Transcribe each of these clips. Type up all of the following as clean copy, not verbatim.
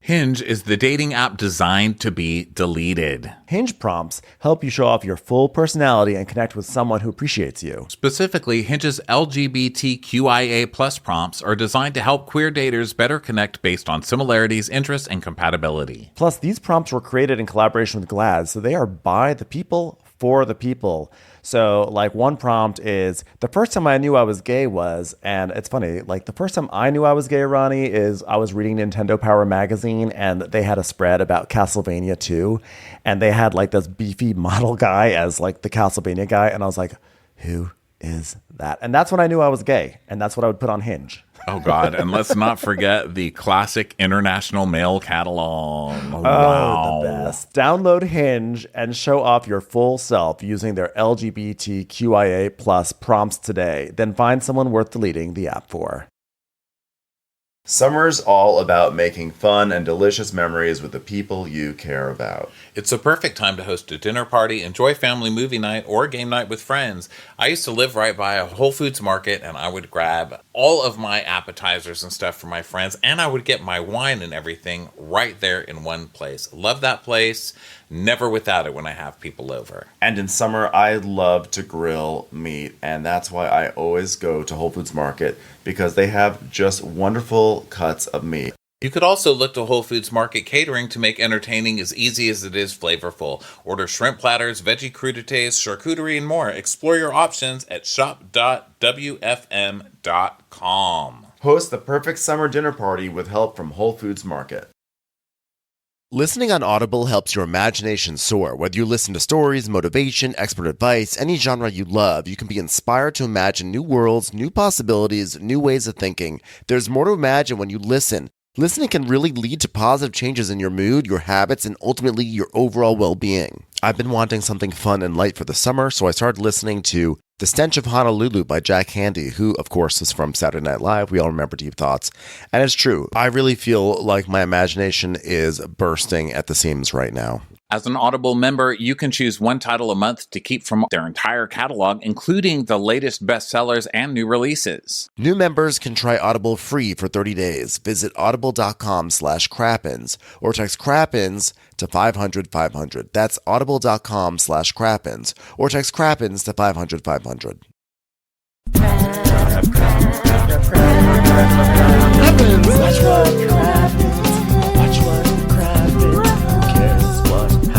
Hinge is the dating app designed to be deleted. Hinge prompts help you show off your full personality and connect with someone who appreciates you. Specifically, Hinge's LGBTQIA+ prompts are designed to help queer daters better connect based on similarities, interests, and compatibility. Plus, these prompts were created in collaboration with GLAAD, so they are by the people for the people. So, like, one prompt is, the first time I knew I was gay was, and it's funny, like, the first time I knew I was gay, Ronnie, is I was reading Nintendo Power magazine, and they had a spread about Castlevania 2, and they had, like, this beefy model guy as, like, the Castlevania guy, and I was like, who is that? And that's when I knew I was gay, and that's what I would put on Hinge. Oh, God. And let's not forget the classic international mail catalog. Oh, wow. The best. Download Hinge and show off your full self using their LGBTQIA+ prompts today. Then find someone worth deleting the app for. Summer's all about making fun and delicious memories with the people you care about. It's a perfect time to host a dinner party, enjoy family movie night, or game night with friends. I used to live right by a Whole Foods market, and I would grab all of my appetizers and stuff for my friends, and I would get my wine and everything right there in one place. Love that place. Never without it when I have people over. And in summer, I love to grill meat, and that's why I always go to Whole Foods Market, because they have just wonderful cuts of meat. You could also look to Whole Foods Market catering to make entertaining as easy as it is flavorful. Order shrimp platters, veggie crudités, charcuterie, and more. Explore your options at shop.wfm.com. Host the perfect summer dinner party with help from Whole Foods Market. Listening on Audible helps your imagination soar. Whether you listen to stories, motivation, expert advice, any genre you love, you can be inspired to imagine new worlds, new possibilities, new ways of thinking. There's more to imagine when you listen. Listening can really lead to positive changes in your mood, your habits, and ultimately your overall well-being. I've been wanting something fun and light for the summer, so I started listening to The Stench of Honolulu by Jack Handey, who, of course, is from Saturday Night Live. We all remember Deep Thoughts. And it's true. I really feel like my imagination is bursting at the seams right now. As an Audible member, you can choose one title a month to keep from their entire catalog, including the latest bestsellers and new releases. New members can try Audible free for 30 days. Visit audible.com/crappens or text crappens to 500-500. That's audible.com/crappens or text crappens to 500-500.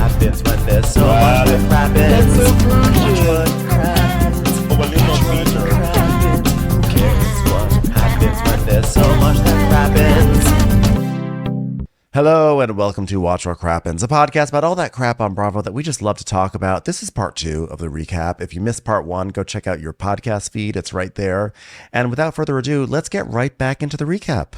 Happens when there's so much that happens. Watch what happens. Who cares what happens when there's so much that happens? Hello and welcome to Watch What Crappens, a podcast about all that crap on Bravo that we just love to talk about. This is part 2 of the recap. If you missed part 1, go check out your podcast feed. It's right there. And without further ado, let's get right back into the recap.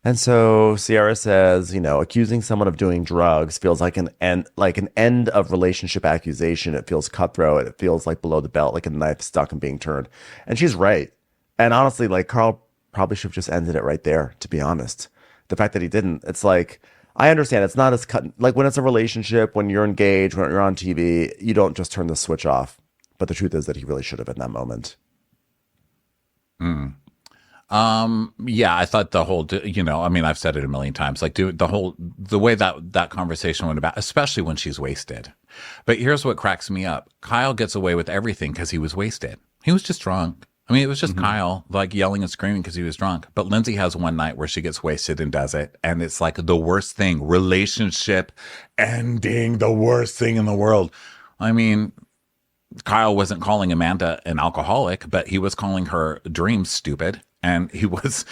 And so Sierra says, accusing someone of doing drugs feels like an end of relationship accusation. It feels cutthroat. It feels like below the belt, like a knife stuck and being turned. And she's right. And honestly, Carl probably should have just ended it right there, to be honest. The fact that he didn't, it's like, I understand it's not as cut. Like when it's a relationship, when you're engaged, when you're on TV, you don't just turn the switch off. But the truth is that he really should have in that moment. Yeah, I thought the whole, I've said it a million times, the way that conversation went about, especially when she's wasted. But here's what cracks me up. Kyle gets away with everything because he was wasted. He was just drunk. I mean, it was just Kyle yelling and screaming because he was drunk. But Lindsay has one night where she gets wasted and does it. And it's like the worst thing, relationship ending, the worst thing in the world. I mean, Kyle wasn't calling Amanda an alcoholic, but he was calling her dreams stupid. And he was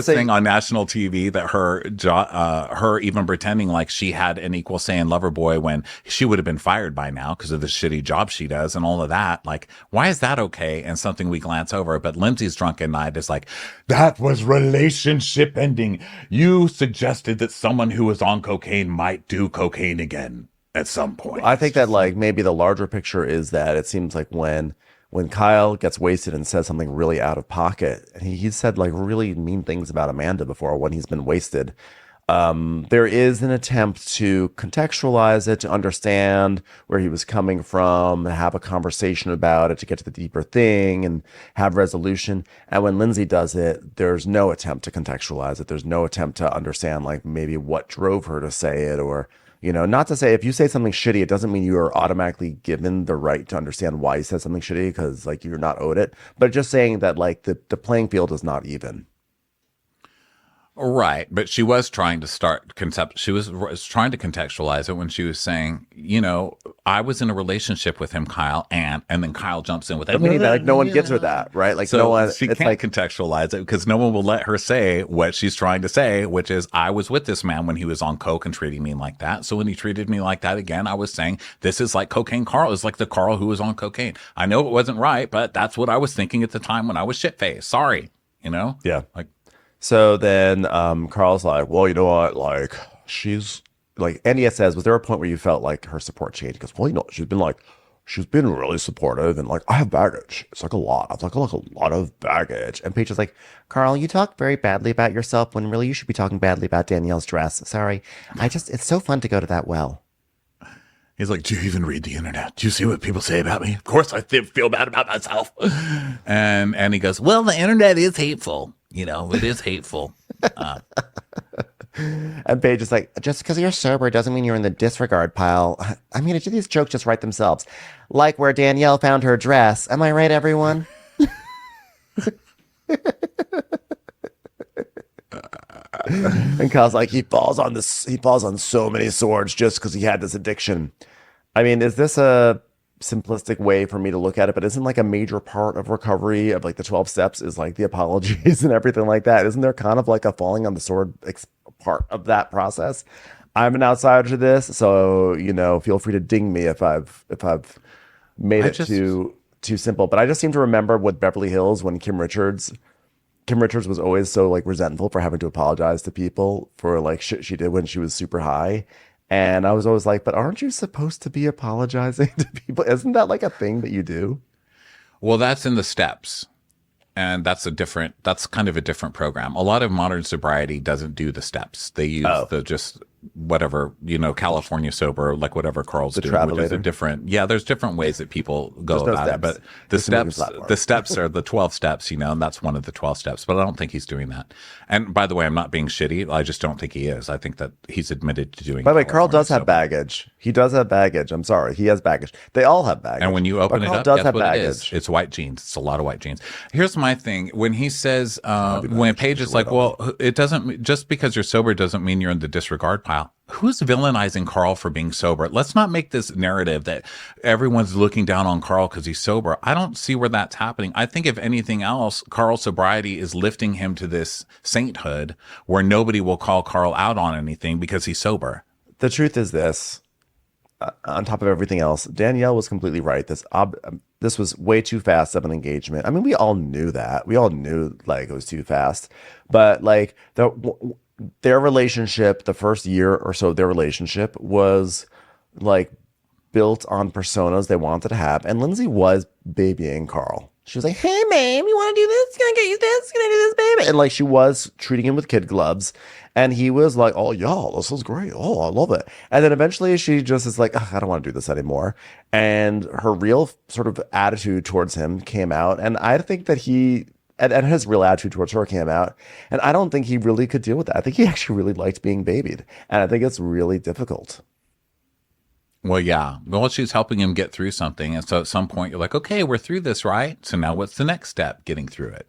saying on national TV that her even pretending like she had an equal say in Loverboy when she would have been fired by now because of the shitty job she does and all of that. Like, why is that okay? And something we glance over. But Lindsay's drunken night is like, that was relationship ending. You suggested that someone who was on cocaine might do cocaine again at some point. I think that maybe the larger picture is that it seems like when Kyle gets wasted and says something really out of pocket, and he said really mean things about Amanda before when he's been wasted. There is an attempt to contextualize it, to understand where he was coming from, have a conversation about it, to get to the deeper thing and have resolution. And when Lindsay does it, there's no attempt to contextualize it. There's no attempt to understand like maybe what drove her to say it, or, you know, not to say if you say something shitty, it doesn't mean you are automatically given the right to understand why you said something shitty, because like you're not owed it. But just saying that like the playing field is not even. Right, but she was trying to she was trying to contextualize it when she was saying, you know, I was in a relationship with him, Kyle, and then Kyle jumps in with it. Meaning that like no one gives her that, right? Like so no one. She it's can't like contextualize it because no one will let her say what she's trying to say, which is, I was with this man when he was on coke and treating me like that. So when he treated me like that again, I was saying, this is like cocaine Carl, is like the Carl who was on cocaine. I know it wasn't right, but that's what I was thinking at the time when I was shit-faced. Sorry, you know? Yeah. Like. So then Carl's like, well, you know what? Like, she's like, Andy says, was there a point where you felt like her support changed? Because, well, you know, she's been really supportive, and like, I have baggage. It's like a lot. I've like a lot of baggage. And Paige is like, Carl, you talk very badly about yourself when really you should be talking badly about Danielle's dress. Sorry. It's so fun to go to that well. He's like, do you even read the internet? Do you see what people say about me? Of course I feel bad about myself. And he goes, well, the internet is hateful. You know, it is hateful. And Paige is like, just because you're sober doesn't mean you're in the disregard pile. I mean, these jokes just write themselves. Like where Danielle found her dress. Am I right, everyone? And Kyle's like, he falls on so many swords just because he had this addiction. I mean, is this a simplistic way for me to look at it? But isn't like a major part of recovery of like the 12 steps is like the apologies and everything like that? Isn't there kind of like a falling on the sword part of that process? I'm an outsider to this, so you know, feel free to ding me if I've made it too simple. But I just seem to remember with Beverly Hills when Kim Richards was always so like resentful for having to apologize to people for like shit she did when she was super high. And I was always like, but aren't you supposed to be apologizing to people? Isn't that like a thing that you do? Well, that's in the steps. And that's kind of a different program. A lot of modern sobriety doesn't do the steps. They use the just whatever, you know, California sober, like whatever Carl's doing, which is a different, there's different ways that people go about it. But the steps are the 12 steps, you know, and that's one of the 12 steps. But I don't think he's doing that. And by the way, I'm not being shitty. I just don't think he is. I think that he's admitted to doing. By the way, Carl does have baggage. He does have baggage. I'm sorry. He has baggage. They all have baggage. And when you open it up, guess what it is? It's white jeans. It's a lot of white jeans. Here's my thing. When he says, when Paige is like, well, it doesn't, just because you're sober doesn't mean you're in the disregard pile. Who's villainizing Carl for being sober? Let's not make this narrative that everyone's looking down on Carl because he's sober. I don't see where that's happening. I think if anything else, Carl's sobriety is lifting him to this sainthood where nobody will call Carl out on anything because he's sober. The truth is this, on top of everything else, Danielle was completely right. This was way too fast of an engagement. I mean, we all knew that. We all knew like it was too fast, but like their relationship, the first year or so of their relationship was like built on personas they wanted to have. And Lindsay was babying Carl. She was like, hey, babe, you want to do this? Can I get you this? Can I do this, baby? And like she was treating him with kid gloves. And he was like, oh, yeah, this is great. Oh, I love it. And then eventually she just is like, I don't want to do this anymore. And her real sort of attitude towards him came out. And I think that and his real attitude towards her came out. And I don't think he really could deal with that. I think he actually really liked being babied. And I think it's really difficult. Well, yeah. Well, she's helping him get through something. And so at some point you're like, okay, we're through this, right? So now what's the next step? Getting through it.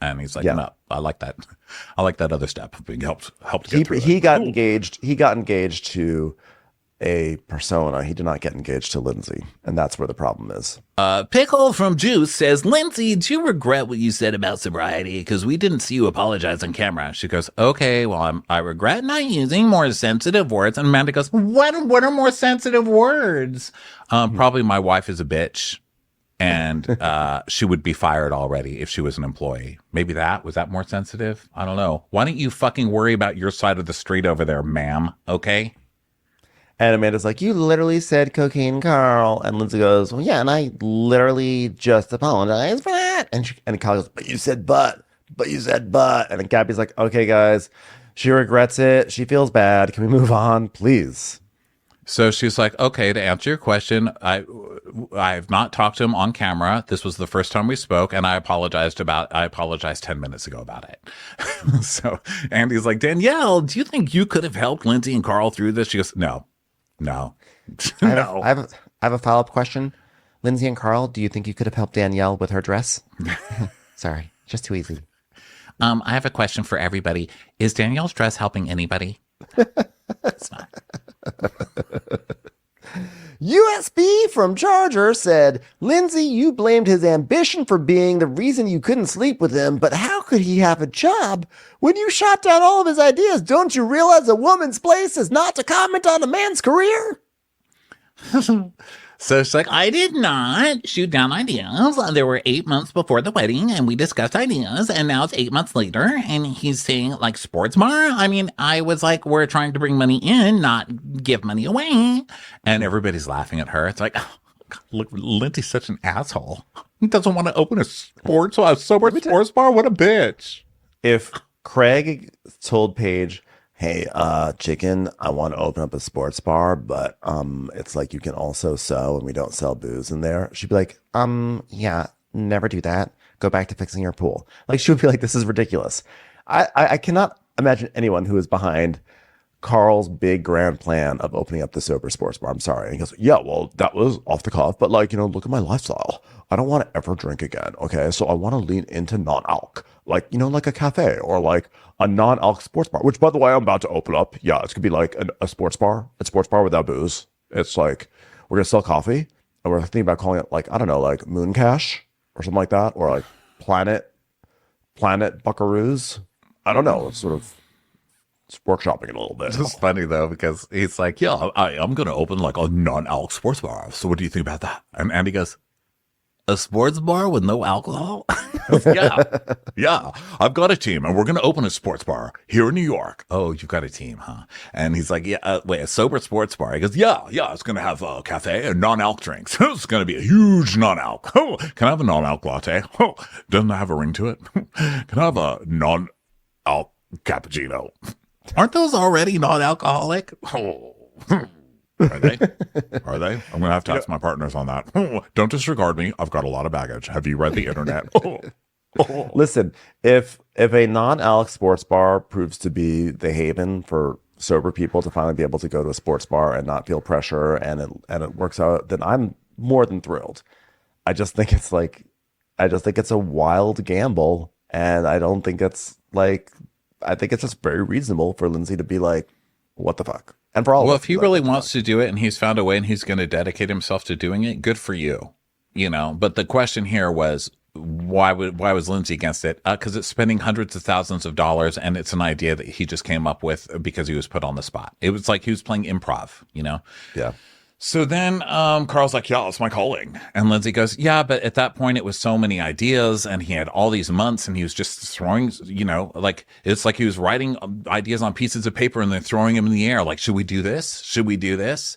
And he's like, no, I like that. I like that other step of being helped get through it. He got engaged to a persona. He did not get engaged to Lindsay. And that's where the problem is. Pickle from Juice says, Lindsay, do you regret what you said about sobriety? Because we didn't see you apologize on camera. She goes, okay, well, I regret not using more sensitive words. And Amanda goes, what are more sensitive words? Probably my wife is a bitch. And she would be fired already if she was an employee. Maybe was that more sensitive? I don't know. Why don't you fucking worry about your side of the street over there, ma'am? Okay? And Amanda's like, you literally said cocaine, Carl. And Lindsay goes, well, yeah, and I literally just apologized for that. And Kyle goes, but you said but. And then Gabby's like, okay, guys, She regrets it. She feels bad. Can we move on, please? So she's like, okay, to answer your question, I've not talked to him on camera. This was the first time we spoke, and I apologized 10 minutes ago about it. So Andy's like, Danielle, do you think you could have helped Lindsay and Carl through this? She goes, no. No. I have a follow-up question. Lindsay and Carl, do you think you could have helped Danielle with her dress? Sorry, just too easy. I have a question for everybody. Is Danielle's dress helping anybody? It's not. USB from Charger said, Lindsay, you blamed his ambition for being the reason you couldn't sleep with him, but how could he have a job when you shot down all of his ideas? Don't you realize a woman's place is not to comment on a man's career? So she's like, I did not shoot down ideas. There were 8 months before the wedding, and we discussed ideas, and now it's 8 months later, and he's saying, like, sports bar? I mean, I was like, we're trying to bring money in, not give money away. And everybody's laughing at her. It's like, oh, God, look, Lindsay's such an asshole. He doesn't want to open a sober sports bar? What a bitch. If Craig told Paige, hey, chicken, I want to open up a sports bar, but it's like you can also sew and we don't sell booze in there, she'd be like, yeah, never do that. Go back to fixing your pool. Like, she would be like, this is ridiculous. I cannot imagine anyone who is behind Carl's big grand plan of opening up the sober sports bar. I'm sorry. And he goes, yeah, well, that was off the cuff, but like, look at my lifestyle. I don't want to ever drink again. Okay. So I want to lean into non-alc, like, like a cafe or like a non-alc sports bar, which by the way, I'm about to open up. Yeah. It's gonna be like a sports bar without booze. It's like, we're going to sell coffee and we're thinking about calling it like, I don't know, like Moon Cash or something like that. Or like Planet Buckaroos. I don't know. It's sort of, it's workshopping it a little bit. This is funny though, because he's like, yeah, I'm going to open like a non-alc sports bar. So what do you think about that? And Andy goes, a sports bar with no alcohol? Yeah, I've got a team and we're going to open a sports bar here in New York. Oh, you've got a team, huh? And he's like, yeah, wait, a sober sports bar? He goes, yeah, it's going to have a cafe and non-alc drinks. It's going to be a huge non-alc. Oh, can I have a non-alc latte? Oh, doesn't it have a ring to it? Can I have a non-alc cappuccino? Aren't those already non-alcoholic? Oh. Are they? I'm going to have to ask my partners on that. Don't disregard me. I've got a lot of baggage. Have you read the internet? Listen, if a non-alc sports bar proves to be the haven for sober people to finally be able to go to a sports bar and not feel pressure and it works out, then I'm more than thrilled. I just think it's a wild gamble, and I don't think it's like, I think it's just very reasonable for Lindsay to be like, what the fuck? And for all well, of us, if he really wants to do it and he's found a way and he's going to dedicate himself to doing it, good for you. But the question here was, why was Lindsay against it? Because it's spending hundreds of thousands of dollars, and it's an idea that he just came up with because he was put on the spot. It was like he was playing improv, Yeah. So then Carl's like, yeah, it's my calling. And Lindsay goes, yeah, but at that point it was so many ideas and he had all these months and he was just throwing, like, it's like he was writing ideas on pieces of paper and then throwing them in the air. Like, should we do this? Should we do this?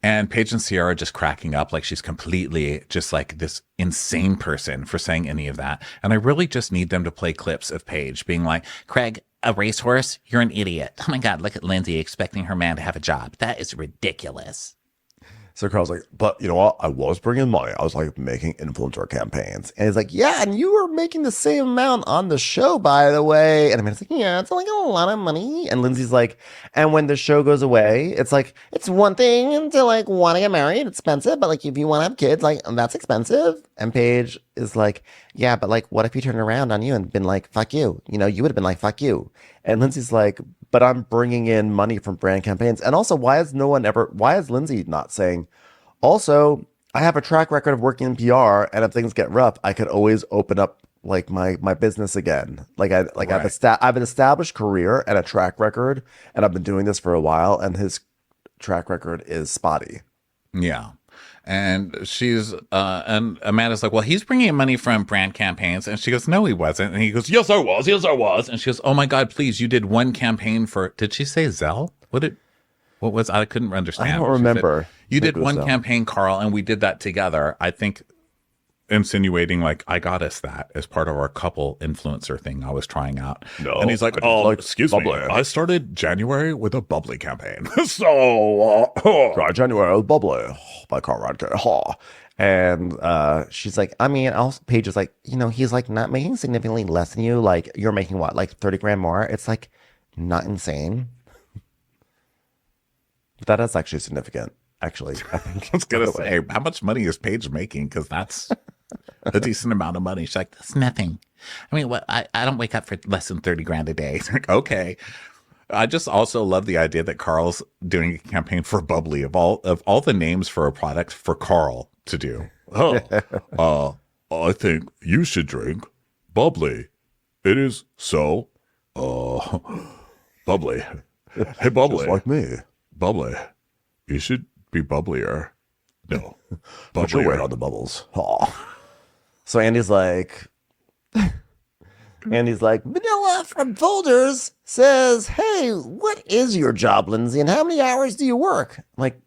And Paige and Sierra are just cracking up like she's completely just like this insane person for saying any of that. And I really just need them to play clips of Paige being like, Craig, a racehorse? You're an idiot. Oh my God, look at Lindsay expecting her man to have a job. That is ridiculous. So Carl's like, but you know what? I was bringing money. I was like making influencer campaigns. And he's like, yeah, and you were making the same amount on the show, by the way. And Amanda's like, yeah, it's like a lot of money. And Lindsay's like, and when the show goes away, it's like, it's one thing to like want to get married. It's expensive. But like, if you want to have kids, like that's expensive. And Paige is like, yeah, but like, what if he turned around on you and been like, fuck you? You would have been like, fuck you. And Lindsay's like, but I'm bringing in money from brand campaigns. And also, why is Lindsay not saying, also, I have a track record of working in PR, and if things get rough, I could always open up like my business again. Like I've an established career and a track record, and I've been doing this for a while, and his track record is spotty. Yeah. And and Amanda's like, well, he's bringing in money from brand campaigns. And she goes, no, he wasn't. And he goes, yes, I was. And she goes, oh my God, please, you did one campaign for, did she say Zelle? What was, I couldn't understand. I don't remember. You did one campaign, Carl, and we did that together. I think insinuating like I got us that as part of our couple influencer thing I was trying out. No, and he's like, I didn't like excuse bubbly. me, I started January with a bubbly campaign. So Dry January with Bubbly by Carl Radke. And she's like, I mean, also Paige is like, he's like not making significantly less than you. Like, you're making what, like 30 grand more? It's like not insane. But that is actually significant, actually. I think. I was gonna say, how much money is Paige making? Because that's a decent amount of money. She's like, that's nothing. I mean, what? I don't wake up for less than 30 grand a day. It's like, okay. I just also love the idea that Carl's doing a campaign for bubbly of all the names for a product for Carl to do. I think you should drink bubbly. It is so bubbly. Hey, bubbly. Just like me. Bubbly. You should be bubblier. No. Put your weight Bubblier. on the bubbles. So Andy's like, Vanilla from Folders says, hey, what is your job, Lindsay, and how many hours do you work? I'm like,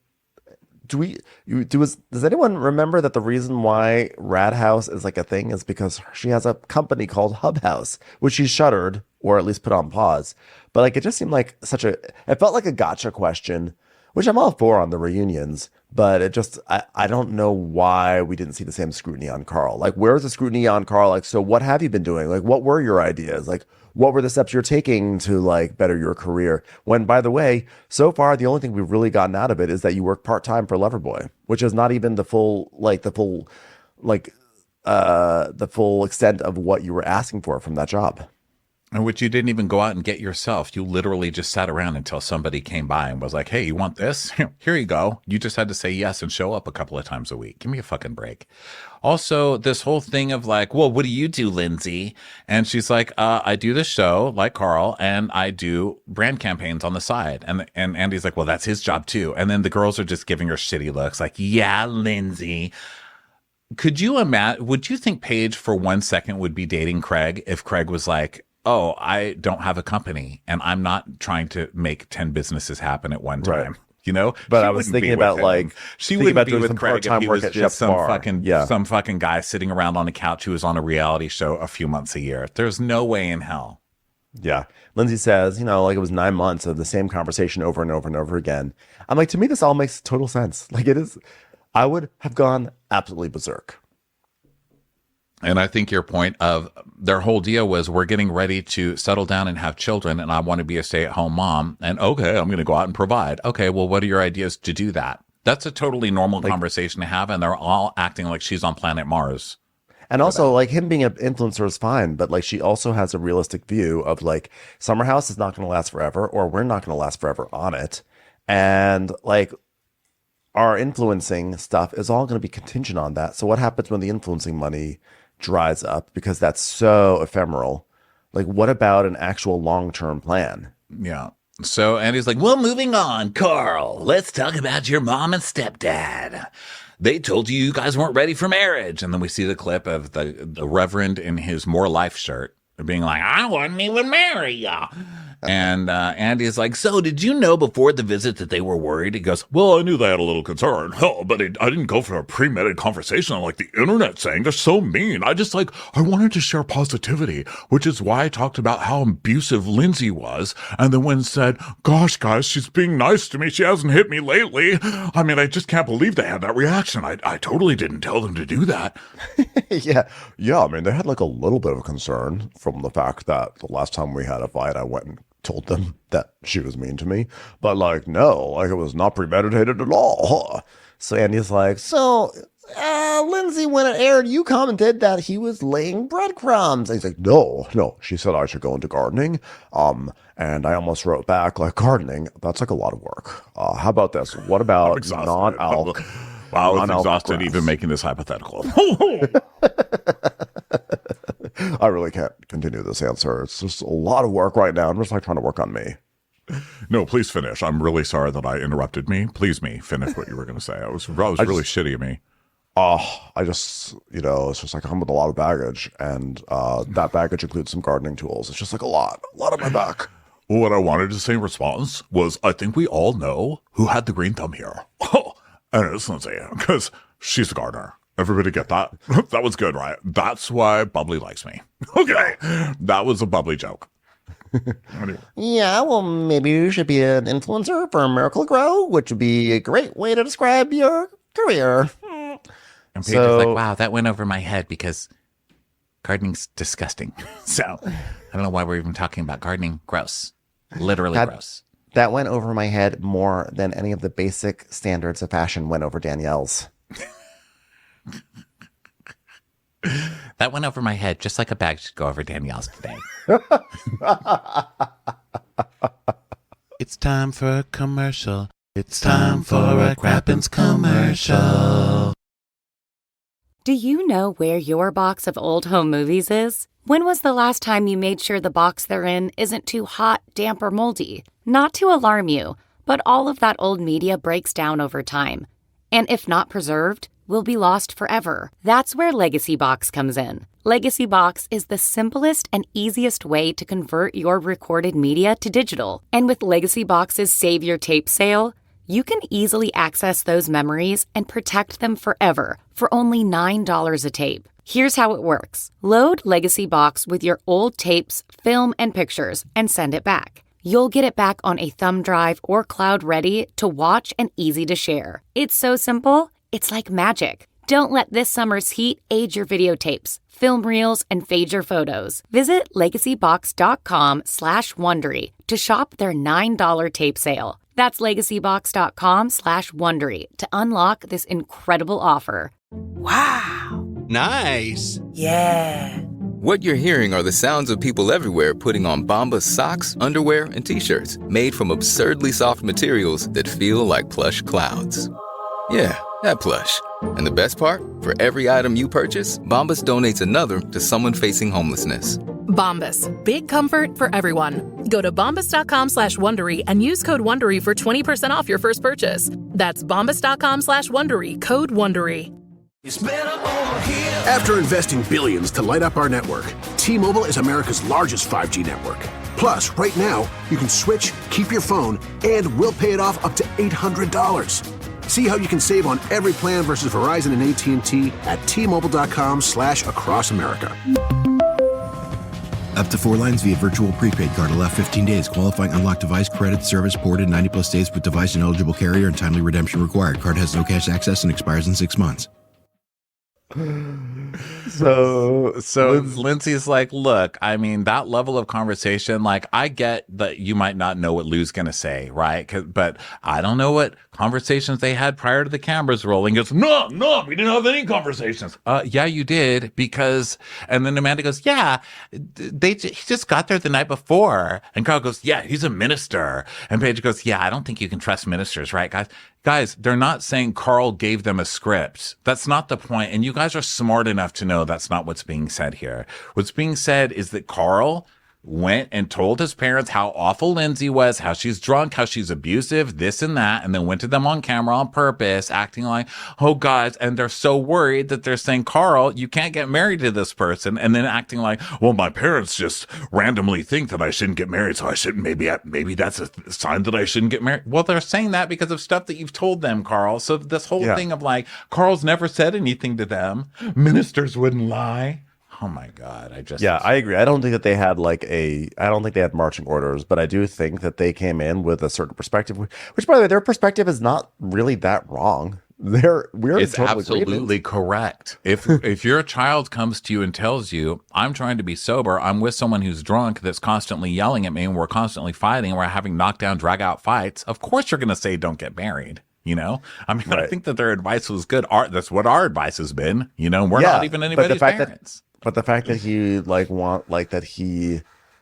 does anyone remember that the reason why Rad House is like a thing is because she has a company called Hub House, which she shuttered or at least put on pause. But like, it just seemed like it felt like a gotcha question, which I'm all for on the reunions, but it just, I don't know why we didn't see the same scrutiny on Carl. Like, where's the scrutiny on Carl? Like, so what have you been doing? Like, what were your ideas? Like, what were the steps you're taking to like better your career? When, by the way, so far, the only thing we've really gotten out of it is that you work part-time for Loverboy, which is not even the full extent of what you were asking for from that job. And which you didn't even go out and get yourself. You literally just sat around until somebody came by and was like, hey, you want this? Here you go. You just had to say yes and show up a couple of times a week. Give me a fucking break. Also, this whole thing of like, well, what do you do, Lindsay? And she's like, I do this show like Carl, and I do brand campaigns on the side. And Andy's like, well, that's his job too. And then the girls are just giving her shitty looks like, yeah, Lindsay. Could you imagine, would you think Paige for 1 second would be dating Craig if Craig was like, oh, I don't have a company and I'm not trying to make 10 businesses happen at one time. Right. You know, but I was thinking about like she wouldn't be with some Craig if part-time he work was at just Chef's Bar. some fucking guy sitting around on a couch who was on a reality show a few months a year. There's no way in hell. Yeah. Lindsay says, like it was 9 months of the same conversation over and over and over again. I'm like, to me, this all makes total sense. Like it is, I would have gone absolutely berserk. And I think your point of their whole deal was we're getting ready to settle down and have children, and I want to be a stay-at-home mom. And okay, I'm going to go out and provide. Okay, well, what are your ideas to do that? That's a totally normal conversation to have, and they're all acting like she's on planet Mars. And also, like, him being an influencer is fine, but like she also has a realistic view of like Summer House is not going to last forever, or we're not going to last forever on it. And like our influencing stuff is all going to be contingent on that. So what happens when the influencing money dries up, because that's so ephemeral? Like, what about an actual long-term plan? Yeah. So Andy's like, Well, moving on, Carl, let's talk about your mom and stepdad. They told you guys weren't ready for marriage. and then we see the clip of the Reverend in his More Life shirt being like, I wouldn't even marry ya. and Andy's like, so did you know before the visit that they were worried? He goes, Well, I knew they had a little concern. Oh, but I didn't go for a premeditated conversation like the internet saying. They're so mean. I wanted to share positivity, which is why I talked about how abusive Lindsay was. And then when said, gosh, guys, she's being nice to me. She hasn't hit me lately. I mean, I just can't believe they had that reaction. I totally didn't tell them to do that. Yeah. I mean, they had like a little bit of concern from the fact that the last time we had a fight, I went and told them that she was mean to me, but like, no, like it was not premeditated at all. So Andy's like, Lindsay, when it aired, you commented that he was laying breadcrumbs. And he's like, no, she said I should go into gardening. And I almost wrote back like, gardening, that's like a lot of work. How about this? What about non-alc? wow, I was exhausted even making this hypothetical. I really can't continue this answer. It's just a lot of work right now. I'm just like trying to work on me. No, please finish. I'm really sorry that I interrupted me. Please finish what you were going to say. I was really shitty of me. I just, it's just like I'm with a lot of baggage, and that baggage includes some gardening tools. It's just like a lot on my back. Well, what I wanted to say in response was, I think we all know who had the green thumb here. And it's Lindsay, because she's the gardener. Everybody get that? That was good, right? That's why Bubbly likes me. Okay. That was a Bubbly joke. Anyway. Yeah, well, maybe you should be an influencer for Miracle Grow, which would be a great way to describe your career. And Paige is like, wow, that went over my head because gardening's disgusting. So I don't know why we're even talking about gardening. Gross. Literally gross. That went over my head more than any of the basic standards of fashion went over Danielle's. That went over my head just like a bag should go over Danielle's today. It's time for a commercial. It's time for a Crappens commercial. Do you know where your box of old home movies is? When was the last time you made sure the box they're in isn't too hot, damp, or moldy? Not to alarm you, but all of that old media breaks down over time. And if not preserved, will be lost forever. That's where Legacy Box comes in. Legacy Box is the simplest and easiest way to convert your recorded media to digital. And with Legacy Box's Save Your Tape sale, you can easily access those memories and protect them forever for only $9 a tape. Here's how it works. Load Legacy Box with your old tapes, film, and pictures and send it back. You'll get it back on a thumb drive or cloud ready to watch and easy to share. It's so simple, it's like magic. Don't let this summer's heat age your videotapes, film reels, and fade your photos. Visit legacybox.com/Wondery to shop their $9 tape sale. That's legacybox.com/Wondery to unlock this incredible offer. Wow. Nice. Yeah. What you're hearing are the sounds of people everywhere putting on Bombas socks, underwear, and T-shirts made from absurdly soft materials that feel like plush clouds. Yeah, that plush. And the best part? For every item you purchase, Bombas donates another to someone facing homelessness. Bombas. Big comfort for everyone. Go to bombas.com/Wondery and use code Wondery for 20% off your first purchase. That's bombas.com/Wondery. Code Wondery. After investing billions to light up our network, T-Mobile is America's largest 5G network. Plus, right now, you can switch, keep your phone, and we'll pay it off up to $800. See how you can save on every plan versus Verizon and AT&T at T-Mobile.com/across America. Up to 4 lines via virtual prepaid card. Allow 15 days. Qualifying unlocked device credit service ported 90+ days with device and eligible carrier and timely redemption required. Card has no cash access and expires in 6 months. So Lindsay's like, look, I mean, that level of conversation, like, I get that you might not know what Lou's going to say, right? But I don't know what conversations they had prior to the cameras rolling. He goes, no, we didn't have any conversations. Yeah, you did, because, and then Amanda goes, yeah, he just got there the night before. And Carl goes, yeah, he's a minister. And Paige goes, yeah, I don't think you can trust ministers, right, guys? Guys, they're not saying Carl gave them a script. That's not the point. And you guys are smart enough to know that's not what's being said here. What's being said is that Carl went and told his parents how awful Lindsay was, how she's drunk, how she's abusive, this and that, and then went to them on camera on purpose, acting like, oh, guys, and they're so worried that they're saying, Carl, you can't get married to this person, and then acting like, well, my parents just randomly think that I shouldn't get married, so I shouldn't, maybe that's a sign that I shouldn't get married. Well, they're saying that because of stuff that you've told them, Carl. So this whole thing of like, Carl's never said anything to them. Ministers wouldn't lie. Oh my God. I agree. I don't think that they had I don't think they had marching orders, but I do think that they came in with a certain perspective, which, by the way, their perspective is not really that wrong. It's totally absolutely correct. If your child comes to you and tells you, I'm trying to be sober, I'm with someone who's drunk that's constantly yelling at me, and we're constantly fighting, we're having knockdown, drag out fights, of course you're going to say, don't get married. You know, I mean, right. I think that their advice was good. That's what our advice has been. You know, we're not even anybody's parents. But the fact that he that he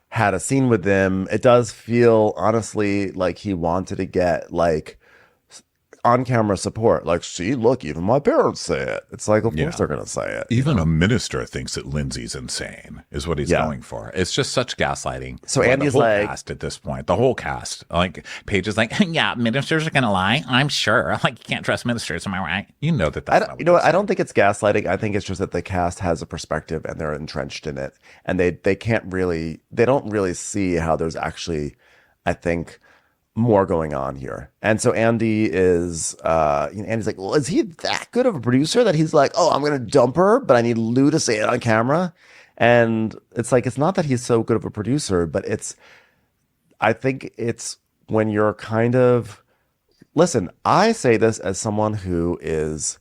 had a scene with them, it does feel honestly like he wanted to get on-camera support. Like, see, look, even my parents say it. It's like, of course they're going to say it. Even a minister thinks that Lindsay's insane, is what he's going for. It's just such gaslighting. So Andy's the whole cast at this point, the whole cast, like, Paige is like, yeah, ministers are going to lie. I'm sure. Like, you can't trust ministers. Am I right? You know that. I don't think it's gaslighting. I think it's just that the cast has a perspective and they're entrenched in it, and they don't really see how there's actually, I think, more going on here. And so Andy is, Andy's like, well, is he that good of a producer that he's like, oh, I'm going to dump her, but I need Lou to say it on camera? And it's like, it's not that he's so good of a producer, but I think it's when you're kind of, listen, I say this as someone who is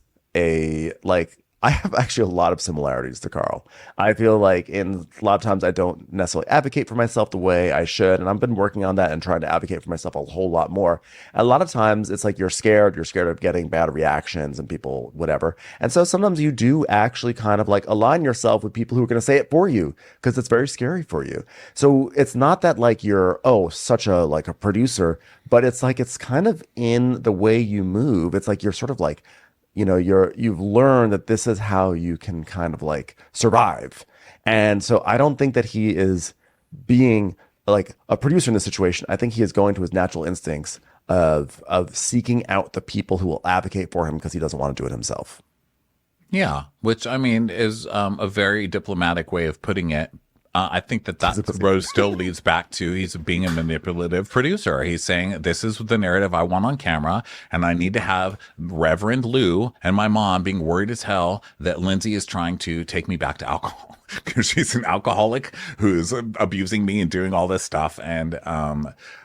I have actually a lot of similarities to Carl. I feel like a lot of times I don't necessarily advocate for myself the way I should. And I've been working on that and trying to advocate for myself a whole lot more. And a lot of times it's like you're scared of getting bad reactions and people, whatever. And so sometimes you do actually kind of like align yourself with people who are going to say it for you because it's very scary for you. So it's not that like you're, such a producer, but it's like it's kind of in the way you move. It's like you're sort of like, you've learned that this is how you can kind of like survive. And so I don't think that he is being like a producer in this situation. I think he is going to his natural instincts of seeking out the people who will advocate for him because he doesn't want to do it himself. Yeah, which I mean is a very diplomatic way of putting it. I think that road still leads back to he's being a manipulative producer. He's saying, this is the narrative I want on camera, and I need to have Reverend Lou and my mom being worried as hell that Lindsay is trying to take me back to alcohol because she's an alcoholic who's abusing me and doing all this stuff. And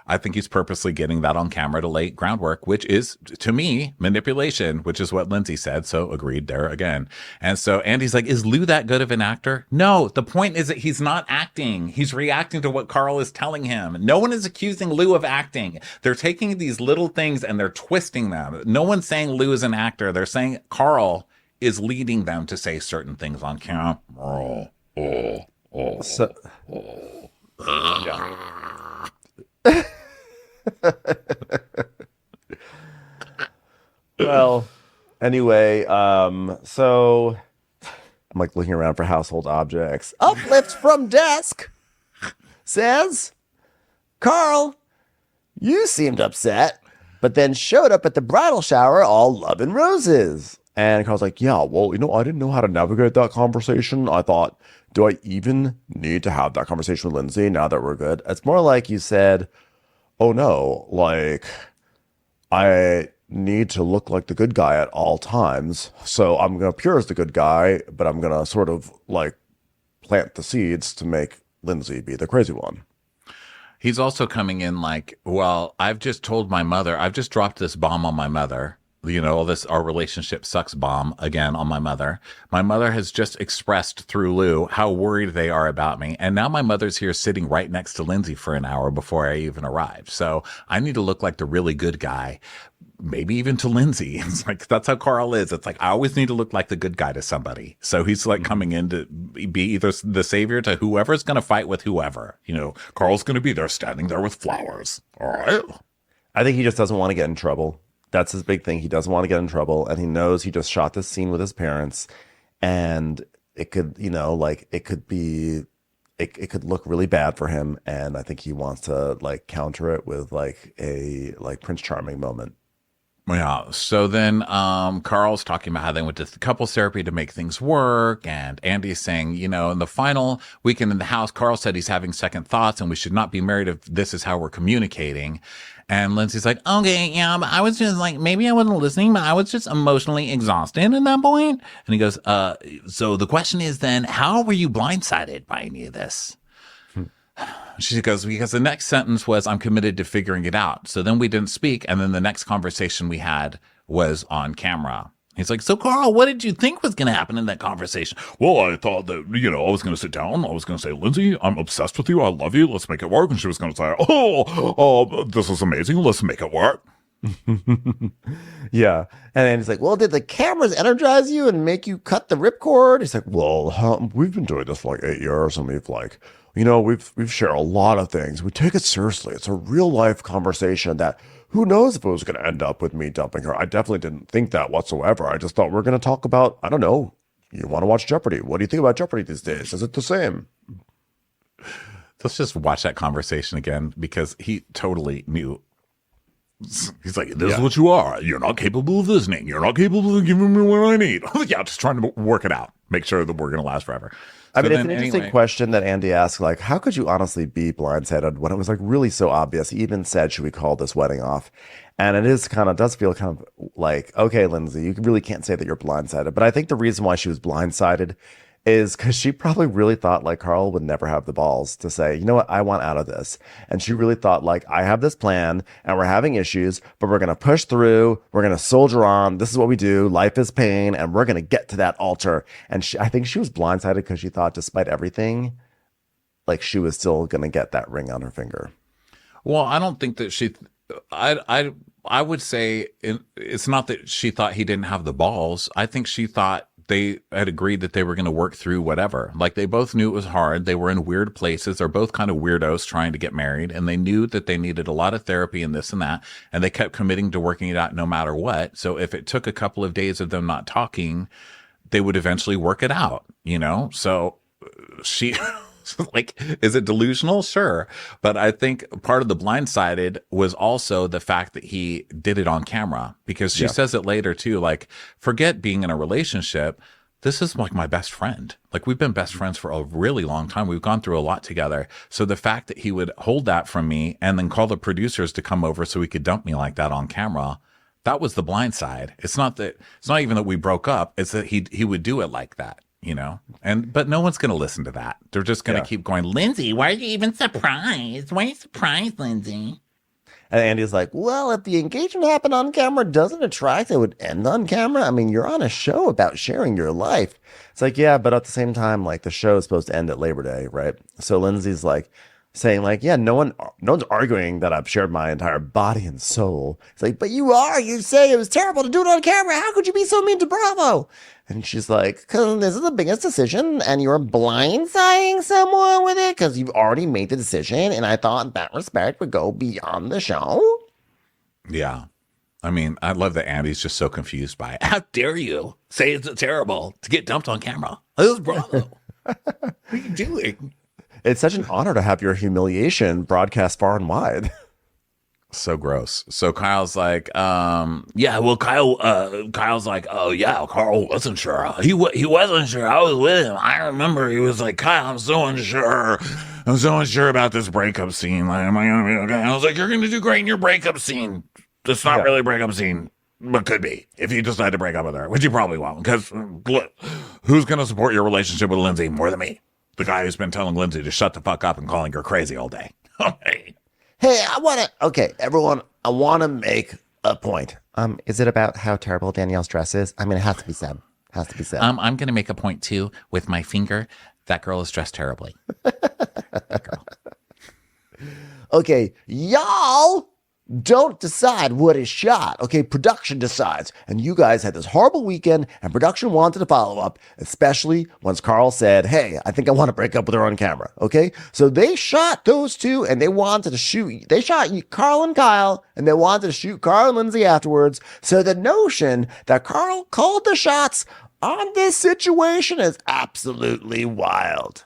I think he's purposely getting that on camera to lay groundwork, which is, to me, manipulation, which is what Lindsay said. So agreed there again. And so Andy's like, is Lou that good of an actor? No, the point is that he's not acting. He's reacting to what Carl is telling him. No one is accusing Lou of acting. They're taking these little things and they're twisting them. No one's saying Lou is an actor. They're saying Carl is leading them to say certain things on camera. So, well, anyway, so I'm like looking around for household objects. Uplift from desk says, Carl, you seemed upset, but then showed up at the bridal shower all love and roses. And Carl's like, yeah, well, I didn't know how to navigate that conversation. I thought, do I even need to have that conversation with Lindsay now that we're good? It's more like you said, oh no, like I need to look like the good guy at all times. So I'm going to appear as the good guy, but I'm going to sort of like plant the seeds to make Lindsay be the crazy one. He's also coming in like, well, I've just told my mother, I've just dropped this bomb on my mother. Our relationship sucks bomb again on my mother. My mother has just expressed through Lou how worried they are about me. And now my mother's here sitting right next to Lindsay for an hour before I even arrived. So I need to look like the really good guy, maybe even to Lindsay. It's like, that's how Carl is. It's like, I always need to look like the good guy to somebody. So he's like coming in to be either the savior to whoever's going to fight with whoever. Carl's going to be there standing there with flowers. All right. I think he just doesn't want to get in trouble. That's his big thing. He doesn't want to get in trouble, and he knows he just shot this scene with his parents, and it could, it could look really bad for him. And I think he wants to like counter it with like a Prince Charming moment. Yeah. So then Carl's talking about how they went to couples therapy to make things work. And Andy's saying, in the final weekend in the house, Carl said he's having second thoughts and we should not be married if this is how we're communicating. And Lindsay's like, okay, yeah, but I was just like, maybe I wasn't listening, but I was just emotionally exhausted at that point. And he goes, so the question is then, how were you blindsided by any of this? She goes, because the next sentence was, I'm committed to figuring it out. So then we didn't speak. And then the next conversation we had was on camera. He's like, so Carl, what did you think was going to happen in that conversation? Well, I thought that, I was going to sit down. I was going to say, Lindsay, I'm obsessed with you. I love you. Let's make it work. And she was going to say, this is amazing. Let's make it work. Yeah. And then he's like, well, did the cameras energize you and make you cut the ripcord? He's like, well, we've been doing this for like 8 years and we've like, we've shared a lot of things. We take it seriously. It's a real life conversation that who knows if it was going to end up with me dumping her. I definitely didn't think that whatsoever. I just thought we're going to talk about, I don't know, you want to watch Jeopardy. What do you think about Jeopardy these days? Is it the same? Let's just watch that conversation again because he totally knew. He's like, this is what you are. You're not capable of listening. You're not capable of giving me what I need. Yeah, just trying to work it out. make sure that we're going to last forever. I So mean, it's an then interesting anyway- question that Andy asked, like, how could you honestly be blindsided when it was like really so obvious? He even said, should we call this wedding off? And it is does feel kind of like, okay, Lindsay, you really can't say that you're blindsided. But I think the reason why she was blindsided is because she probably really thought like Carl would never have the balls to say, you know what, I want out of this. And she really thought like, I have this plan and we're having issues, but we're going to push through. We're going to soldier on. This is what we do. Life is pain. And we're going to get to that altar. And I think she was blindsided because she thought despite everything, like she was still going to get that ring on her finger. Well, I don't think that I would say it's not that she thought he didn't have the balls. I think she thought they had agreed that they were going to work through whatever. Like they both knew it was hard. They were in weird places. They're both kind of weirdos trying to get married. And they knew that they needed a lot of therapy and this and that. And they kept committing to working it out no matter what. So if it took a couple of days of them not talking, they would eventually work it out, you know? So she... like, is it delusional? Sure. But I think part of the blindsided was also the fact that he did it on camera, because she says it later too, like, forget being in a relationship. This is like my best friend. Like we've been best friends for a really long time. We've gone through a lot together. So the fact that he would hold that from me and then call the producers to come over so he could dump me like that on camera, that was the blind side. It's not even that we broke up. It's that he would do it like that. You know, but no one's going to listen to that. They're just going to keep going, Lindsay, why are you even surprised? Why are you surprised, Lindsay? And Andy's like, well, if the engagement happened on camera, doesn't it try it would end on camera? I mean, you're on a show about sharing your life. It's like, yeah, but at the same time, like the show is supposed to end at Labor Day, right? So Lindsay's like saying like, yeah, no one's arguing that I've shared my entire body and soul. It's like, but you are. You say it was terrible to do it on camera. How could you be so mean to Bravo? And she's like, because this is the biggest decision and you're blindsiding someone with it because you've already made the decision. And I thought that respect would go beyond the show. yeah. I mean, I love that Andy's just so confused by it. How dare you say it's terrible to get dumped on camera? This is Bravo. What are you doing? It's such an honor to have your humiliation broadcast far and wide. So gross. So Kyle's like, Yeah, well, Kyle's like, oh yeah, Carl wasn't sure. He wasn't sure. I was with him. I remember he was like, Kyle, I'm so unsure. I'm so unsure about this breakup scene. Like, am I going to be okay? I was like, you're going to do great in your breakup scene. It's not really a breakup scene, but could be if you decide to break up with her, which you probably won't. Because who's going to support your relationship with Lindsay more than me? The guy who's been telling Lindsay to shut the fuck up and calling her crazy all day. Okay. Hey, okay, everyone, I want to make a point. Is it about how terrible Danielle's dress is? I mean, it has to be said. I'm going to make a point too with my finger. That girl is dressed terribly. That girl. Okay, y'all don't decide what is shot. Okay, production decides. And you guys had this horrible weekend and production wanted to follow up, especially once Carl said, hey, I think I want to break up with her on camera. Okay, so they shot those two and they wanted to shoot. They shot Carl and Kyle and they wanted to shoot Carl and Lindsay afterwards. So the notion that Carl called the shots on this situation is absolutely wild.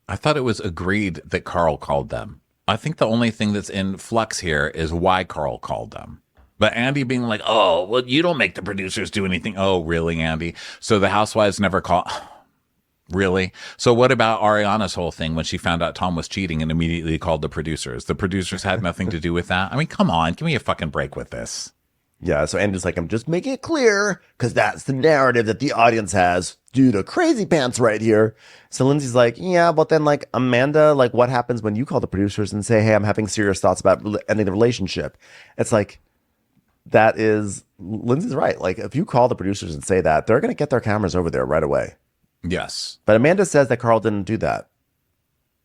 I thought it was agreed that Carl called them. I think the only thing that's in flux here is why Carl called them. But Andy being like, oh, well, you don't make the producers do anything. Oh, really, Andy? So the housewives never call. Really? So what about Ariana's whole thing when she found out Tom was cheating and immediately called the producers? The producers had nothing to do with that. I mean, come on, give me a fucking break with this. Yeah, so Andy's like, I'm just making it clear because that's the narrative that the audience has due to crazy pants right here. So Lindsay's like, yeah, but then like Amanda, like what happens when you call the producers and say, hey, I'm having serious thoughts about ending the relationship? It's like, that is, Lindsay's right. Like if you call the producers and say that, they're going to get their cameras over there right away. Yes. But Amanda says that Carl didn't do that.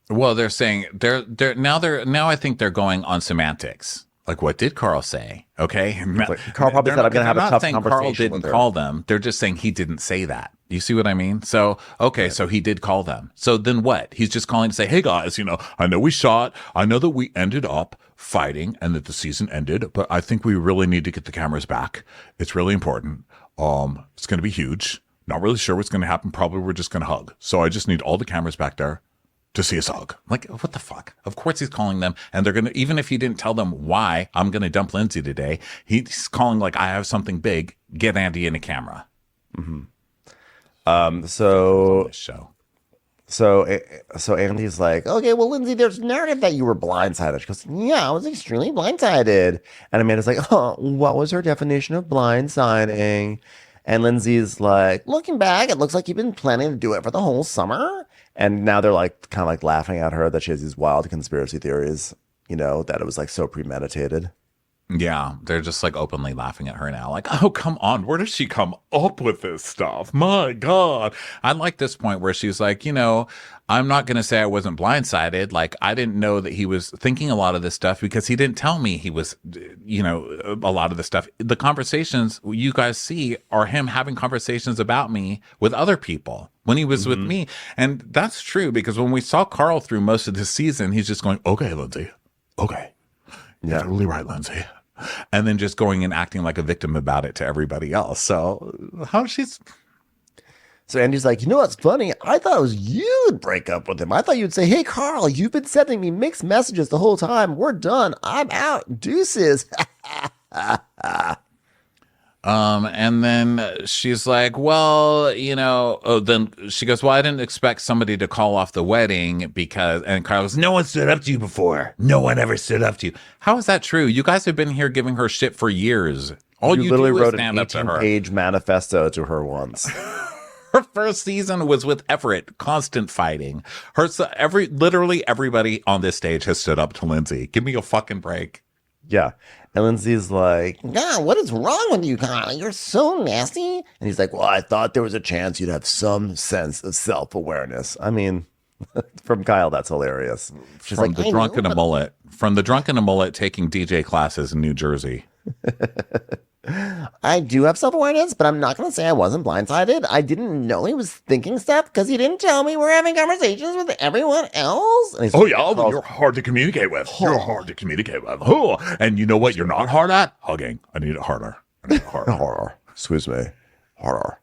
Well, they're saying now I think they're going on semantics. Like, what did Carl say? Okay. Like, Carl probably said, I'm going to have a tough conversation. Carl didn't call them. They're just saying he didn't say that. You see what I mean? So, okay, so he did call them. So then what? He's just calling to say, hey, guys, I know we shot. I know that we ended up fighting and that the season ended, but I think we really need to get the cameras back. It's really important. It's going to be huge. Not really sure what's going to happen. Probably we're just going to hug. So I just need all the cameras back there to see us hug. Like, what the fuck? Of course he's calling them, and they're going to, even if he didn't tell them why I'm going to dump Lindsay today, he's calling like, I have something big, get Andy in a camera. Mm-hmm. So This show. So Andy's like, okay, well, Lindsay, there's narrative that you were blindsided. She goes, yeah, I was extremely blindsided. And Amanda's like, oh, what was her definition of blindsiding? And Lindsay's like, looking back, it looks like you've been planning to do it for the whole summer. And now they're like kind of like laughing at her that she has these wild conspiracy theories, that it was like so premeditated. Yeah, they're just like openly laughing at her now. Like, oh, come on. Where does she come up with this stuff? My God. I like this point where she's like, I'm not going to say I wasn't blindsided. Like, I didn't know that he was thinking a lot of this stuff because he didn't tell me he was, a lot of the stuff. The conversations you guys see are him having conversations about me with other people when he was with me. And that's true because when we saw Carl through most of the season, he's just going, okay, Lindsay. Okay. Yeah. You're totally right, Lindsay. And then just going and acting like a victim about it to everybody else. So So Andy's like, what's funny? I thought it was you'd break up with him. I thought you'd say, hey, Carl, you've been sending me mixed messages the whole time. We're done. I'm out. Deuces. And then she's like, well, then she goes, well, I didn't expect somebody to call off the wedding and Carl goes, no one stood up to you before. No one ever stood up to you. How is that true? You guys have been here giving her shit for years. All you literally do is wrote stand an up to her. 18-page manifesto to her once. Her first season was with Everett, constant fighting. Literally everybody on this stage has stood up to Lindsay. Give me a fucking break. Yeah. And Lindsay's like, yeah, what is wrong with you, Carl? You're so nasty. And he's like, well, I thought there was a chance you'd have some sense of self-awareness. I mean, from Kyle, that's hilarious. She's From like, the drunk in a mullet. From the drunk in a mullet taking DJ classes in New Jersey. I do have self-awareness, but I'm not going to say I wasn't blindsided. I didn't know he was thinking stuff because he didn't tell me we're having conversations with everyone else. And Oh, yeah, you're hard to communicate with. You're hard to communicate with. Oh, and you know what you're not hard at? Hugging. I need it harder. Harder. Excuse me. Harder.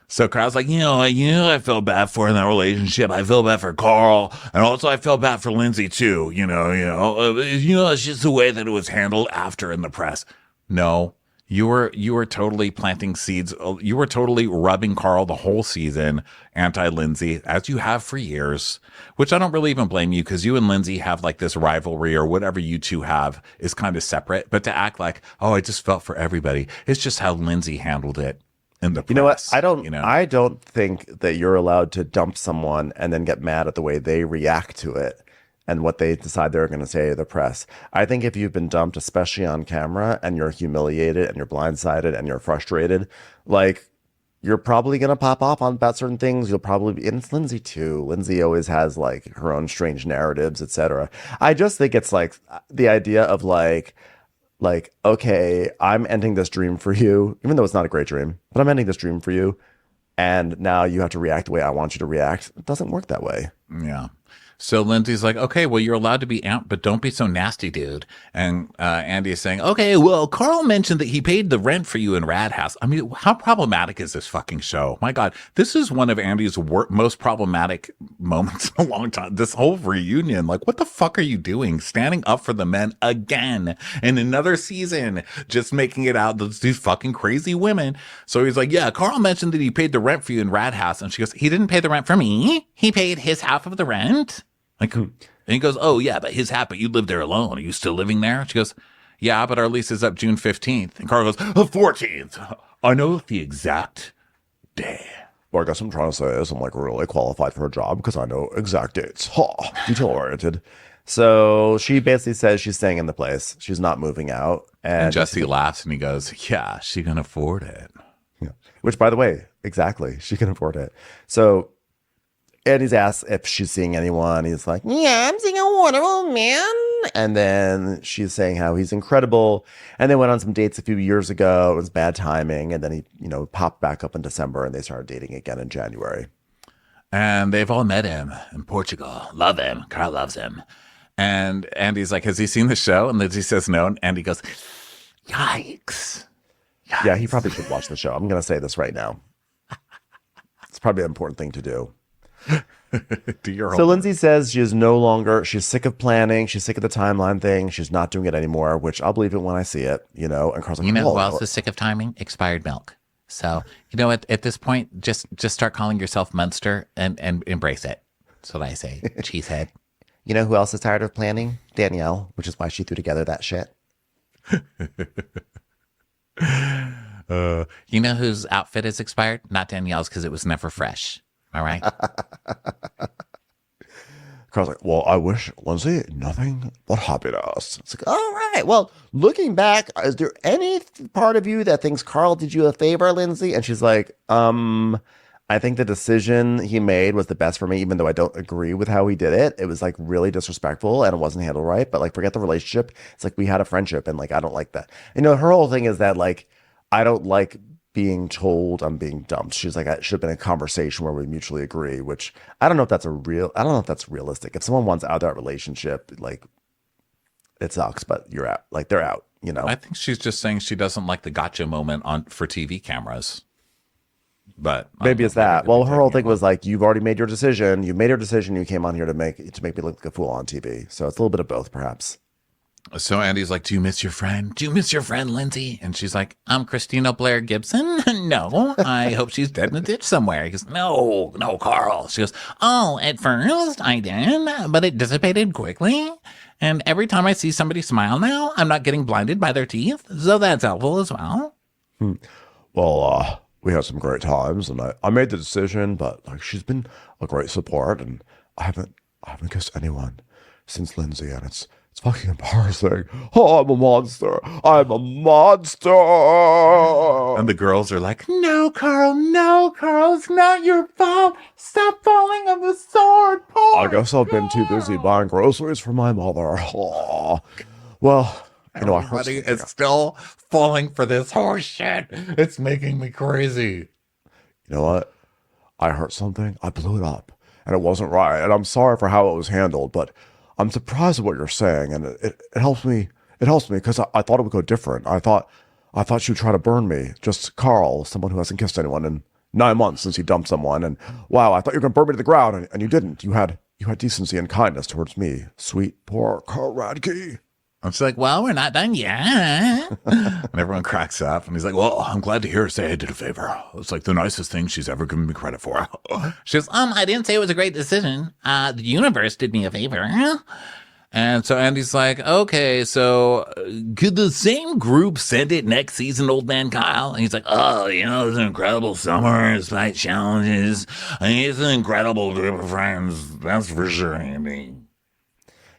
So Carl's like, I felt bad for in that relationship. I feel bad for Carl. And also I felt bad for Lindsay too. It's just the way that it was handled after in the press. No, you were totally planting seeds. You were totally rubbing Carl the whole season anti-Lindsay, as you have for years, which I don't really even blame you because you and Lindsay have like this rivalry or whatever you two have is kind of separate. But to act like, oh, I just felt for everybody. It's just how Lindsay handled it in the press. You know what? I don't think that you're allowed to dump someone and then get mad at the way they react to it and what they decide they're going to say to the press. I think if you've been dumped, especially on camera, and you're humiliated and you're blindsided and you're frustrated, like, you're probably going to pop off about certain things. You'll probably be, and it's Lindsay too. Lindsay always has like her own strange narratives, etc. I just think it's like the idea of like, okay, I'm ending this dream for you, even though it's not a great dream, but I'm ending this dream for you. And now you have to react the way I want you to react. It doesn't work that way. Yeah. So Lindsay's like, okay, well, you're allowed to be out, but don't be so nasty, dude. And Andy is saying, okay, well, Carl mentioned that he paid the rent for you in Rad House. I mean, how problematic is this fucking show? My God, this is one of Andy's most problematic moments in a long time. This whole reunion, like, what the fuck are you doing? Standing up for the men again in another season, just making it out these fucking crazy women. So he's like, yeah, Carl mentioned that he paid the rent for you in Rad House. And she goes, he didn't pay the rent for me. He paid his half of the rent. Like, and he goes, oh, yeah, but his hat, but you live there alone. Are you still living there? She goes, yeah, but our lease is up June 15th. And Carl goes, 14th. I know the exact day. Well, I guess I'm trying to say is I'm like really qualified for a job because I know exact dates. Detail oriented. So she basically says she's staying in the place. She's not moving out. And Jesse laughs and he goes, yeah, she can afford it. Yeah. Which, by the way, exactly. She can afford it. So Eddie's asked if she's seeing anyone. He's like, yeah, I'm seeing a wonderful man. And then she's saying how he's incredible. And they went on some dates a few years ago. It was bad timing. And then he, popped back up in December and they started dating again in January. And they've all met him in Portugal. Love him. Carl loves him. And Andy's like, has he seen the show? And Lindsay says no. And Andy goes, yikes. Yeah, he probably should watch the show. I'm going to say this right now. It's probably an important thing to do. So Lindsay says she's sick of planning. She's sick of the timeline thing. She's not doing it anymore, which I'll believe it when I see it, and Carl's like, who else is sick of timing? Expired milk. So, you know, at this point, just start calling yourself Munster and embrace it. That's what I say. Cheesehead. You know who else is tired of planning? Danielle, which is why she threw together that shit. You know whose outfit is expired? Not Danielle's, because it was never fresh. All right. Carl's like, well, I wish Lindsay nothing but happiness. It's like, all right. Well, looking back, is there any part of you that thinks Carl did you a favor, Lindsay? And she's like, I think the decision he made was the best for me, even though I don't agree with how he did it. It was like really disrespectful and it wasn't handled right. But like, forget the relationship. It's like we had a friendship and like, I don't like that. You know, her whole thing is that like, I don't like being told I'm being dumped. She's like, it should have been a conversation where we mutually agree, which I don't know if that's realistic. If someone wants out of that relationship, like it sucks, but you're out, like they're out, you know? I think she's just saying she doesn't like the gotcha moment for TV cameras. But maybe it's that. Well, her whole thing was like, you've already made your decision. You made your decision. You came on here to make me look like a fool on TV. So it's a little bit of both, perhaps. So Andy's like, do you miss your friend? Do you miss your friend, Lindsay? And she's like, I'm Christina Blair Gibson. No, I hope she's dead in a ditch somewhere. He goes, no, Carl. She goes, oh, at first I did, but it dissipated quickly. And every time I see somebody smile now, I'm not getting blinded by their teeth. So that's helpful as well. Well, we had some great times and I made the decision, but like she's been a great support and I haven't kissed anyone since Lindsay and it's fucking embarrassing. Oh, I'm a monster. And the girls are like, no, Carl, it's not your fault. Stop falling on the sword. I guess I've been too busy buying groceries for my mother. Oh. Well, you know, everybody is still falling for this horse shit. It's making me crazy. You know what? I heard something. I blew it up and it wasn't right. And I'm sorry for how it was handled, but I'm surprised at what you're saying, and it helps me. It helps me because I thought it would go different. I thought she would try to burn me. Just Carl, someone who hasn't kissed anyone in 9 months since he dumped someone, and wow, I thought you were going to burn me to the ground, and you didn't. You had decency and kindness towards me, sweet poor Carl Radke. I'm just like, well, we're not done yet. And everyone cracks up. And he's like, well, I'm glad to hear her say I did a favor. It's like the nicest thing she's ever given me credit for. She goes, I didn't say it was a great decision. The universe did me a favor. And so Andy's like, okay, so Could the same group send it next season, old man Kyle? And he's like, oh, you know, it's an incredible summer. It's like challenges. I mean, it's an incredible group of friends. That's for sure, Andy.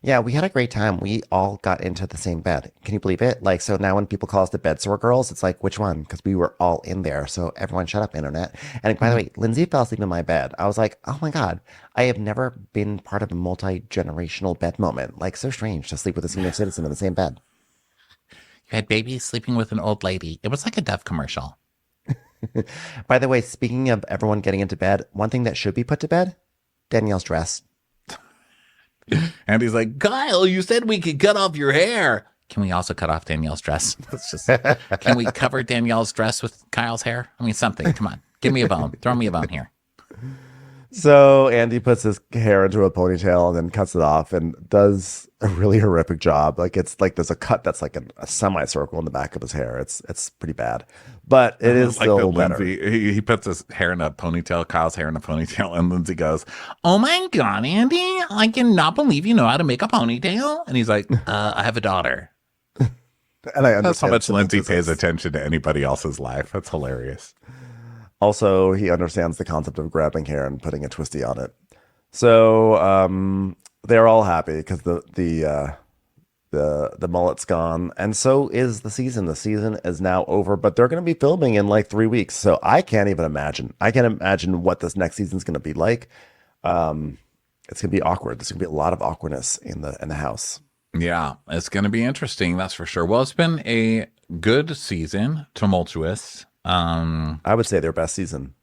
Yeah, we had a great time. We all got into the same bed. Can you believe it? Like, so now when people call us the bed sore girls, it's like, which one? Because we were all in there. So everyone shut up, internet. And by the way, Lindsay fell asleep in my bed. I was like, oh my God, I have never been part of a multi-generational bed moment. Like, so strange to sleep with a senior citizen in the same bed. You had babies sleeping with an old lady. It was like a Dove commercial. By the way, speaking of everyone getting into bed, one thing that should be put to bed, Danielle's dress. And he's like, Kyle, you said we could cut off your hair. can we also cut off Danielle's dress? Let's just, can we cover Danielle's dress with Kyle's hair? I mean, something. Come on. Give me a bone. Throw me a bone here. So Andy puts his hair into a ponytail and then cuts it off and does a really horrific job. Like, it's like there's a cut that's like a semicircle in the back of his hair. It's pretty bad, but it is like still better. Lindsay, he puts his hair in a ponytail, Kyle's hair in a ponytail, and Lindsay goes, oh my God, Andy, I cannot believe you know how to make a ponytail. and he's like, I have a daughter. And I understand That's how much Lindsay this pays is- attention to anybody else's life. That's hilarious. Also, he understands the concept of grabbing hair and putting a twisty on it. So they're all happy because the mullet's gone, and so is the season. The season is now over, but they're going to be filming in like 3 weeks. So I can't even imagine. I can't imagine what this next season's going to be like. It's going to be awkward. There's going to be a lot of awkwardness in the house. Yeah, it's going to be interesting. That's for sure. Well, it's been a good season, tumultuous. I would say their best season.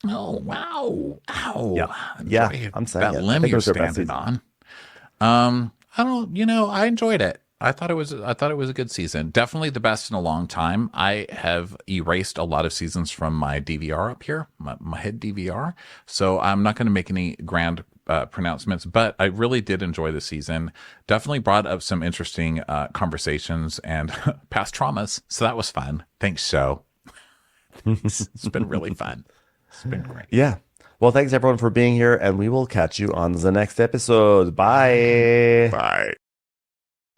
Oh, wow. Ow. Yeah, I'm saying that it. I limb think it you're was their best standing season. on. I enjoyed it. I thought it was a good season. Definitely the best in a long time. I have erased a lot of seasons from my DVR up here, my head DVR. So I'm not going to make any grand pronouncements, but I really did enjoy the season. Definitely brought up some interesting conversations and past traumas. So that was fun. Thanks, show. It's been really fun. It's been great. Yeah. Well, thanks everyone for being here, and we will catch you on the next episode. Bye. Bye.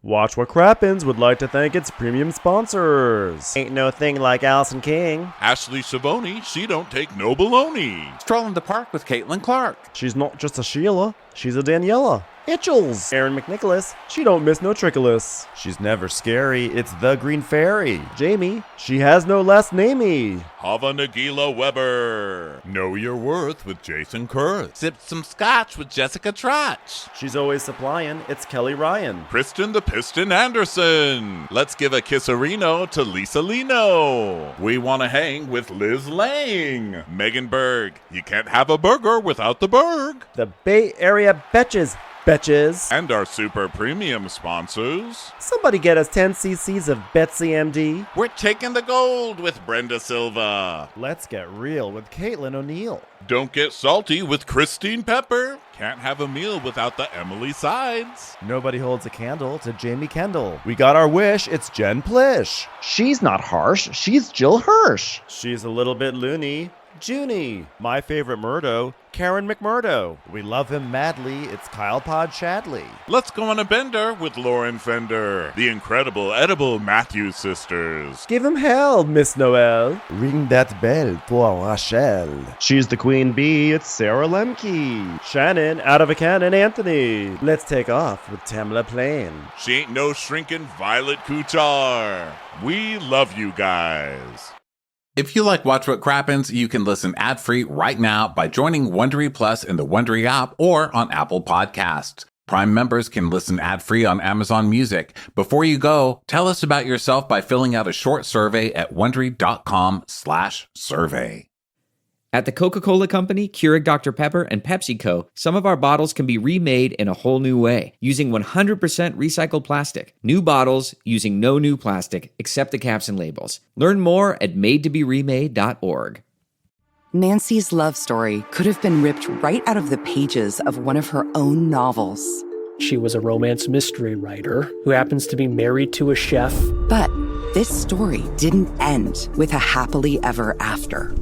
Watch What Crappens would like to thank its premium sponsors. Ain't no thing like Allison King. Ashley Savoni, she don't take no baloney. Stroll in the park with Caitlin Clark. She's not just a Sheila, she's a Daniela. Itchels. Aaron McNicholas, she don't miss no trickolas. She's never scary, it's the Green Fairy. Jamie, she has no last namey. Hava Nagila Weber. Know your worth with Jason Kurth. Sipped some scotch with Jessica Trotch. She's always supplying, it's Kelly Ryan. Kristen the Piston Anderson. Let's give a kisserino to Lisa Lino. We want to hang with Liz Lang. Megan Berg. You can't have a burger without the Berg. The Bay Area Betches. Betches. And our super premium sponsors. Somebody get us 10 cc's of Betsy MD. We're taking the gold with Brenda Silva. Let's get real with Caitlin O'Neill. Don't get salty with Christine Pepper. Can't have a meal without the Emily Sides. Nobody holds a candle to Jamie Kendall. We got our wish, it's Jen Plish. She's not harsh, she's Jill Hirsch. She's a little bit loony. Junie. My favorite Murdo, Karen McMurdo. We love him madly, it's Kyle Pod Shadley. Let's go on a bender with Lauren Fender. The incredible edible Matthews sisters. Give him hell, Miss Noel. Ring that bell for Rachel. She's the queen bee, it's Sarah Lemke. Shannon, out of a cannon, Anthony. Let's take off with Tamla Plain. She ain't no shrinking Violet Kuchar. We love you guys. If you like Watch What Crappens, you can listen ad-free right now by joining Wondery Plus in the Wondery app or on Apple Podcasts. Prime members can listen ad-free on Amazon Music. Before you go, tell us about yourself by filling out a short survey at Wondery.com/survey. At the Coca-Cola Company, Keurig Dr. Pepper, and PepsiCo, some of our bottles can be remade in a whole new way, using 100% recycled plastic. New bottles using no new plastic, except the caps and labels. Learn more at madetoberemade.org. Nancy's love story could have been ripped right out of the pages of one of her own novels. She was a romance mystery writer who happens to be married to a chef. But this story didn't end with a happily ever after.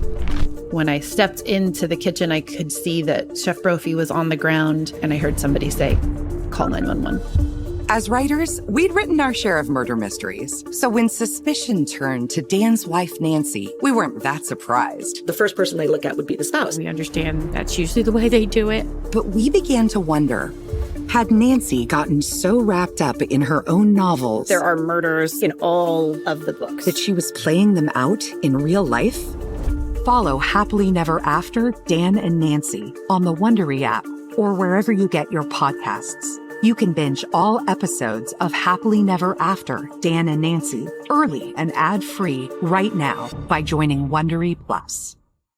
When I stepped into the kitchen, I could see that Chef Brophy was on the ground, and I heard somebody say, "Call 911." As writers, we'd written our share of murder mysteries. So when suspicion turned to Dan's wife, Nancy, we weren't that surprised. The first person they look at would be the spouse. We understand that's usually the way they do it. But we began to wonder, had Nancy gotten so wrapped up in her own novels... There are murders in all of the books. ...that she was playing them out in real life? Follow Happily Never After, Dan and Nancy on the Wondery app or wherever you get your podcasts. You can binge all episodes of Happily Never After, Dan and Nancy early and ad-free right now by joining Wondery Plus.